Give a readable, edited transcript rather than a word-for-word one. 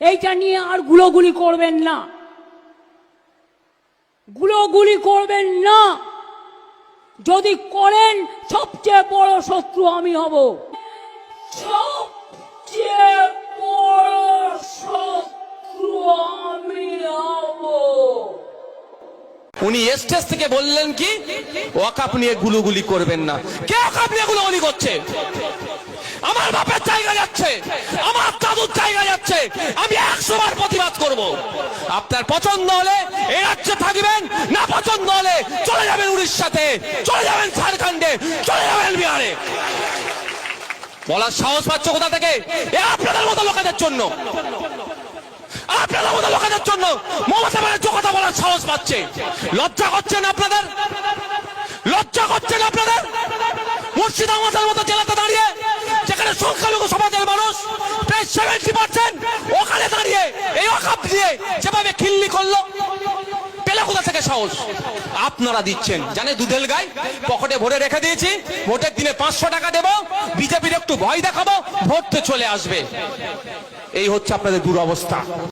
এইটা নিয়ে আর গুলোগুলি করবেন না, গুলোগুলি করবেন না। যদি করেন সবচেয়ে বড় শত্রু আমি হব, সবচেয়ে বড় শত্রু আমি হব। উনি স্টেজ থেকে বললেন কি ওয়াকাফ নিয়ে গুলুগুলি করবেন না। কে ওয়াকাফ নিয়ে গুলুগুলি করছে? আমার বাপের জায়গা যাচ্ছে, আমার দাদুর জায়গা যাচ্ছে, আমি 100 বার প্রতিবাদ করব। আপনার পছন্দ হলে এই রাজ্যে থাকবেন, না পছন্দ হলে চলে যাবেন উড়িষ্যাতে, চলে যাবেন ঝাড়খণ্ডে, চলে যাবেন বিহারে। বলার সাহস পাচ্ছ কোথা থেকে? এ আপনাদের মতো লোকেদের জন্য, আপনাদের মতো লোকেদের জন্য মমতা ব্যানার্জি কথা বলার সাহস পাচ্ছে। লজ্জা করছেন আপনাদের? লজ্জা করছেন আপনাদের? মুর্শিদাবাদের মতো জেলাতে দাঁড়িয়ে, যেখানে সংখ্যালঘু সমাজের মানুষ প্রায় 70%, ওখানে দাঁড়িয়ে এই ওয়াকাফ দিয়ে যেভাবে খিল্লি করলো, পেলে কোথা থেকে সাহস? আপনারা দিচ্ছেন, জানে দুধেল গাই পকেটে ভরে রেখে দিয়েছি, ভোটের দিনে 500 টাকা দেবো, বিজেপির একটু ভয় দেখাবো, ভোট তো চলে আসবে। এই হচ্ছে আপনাদের দুরবস্থা।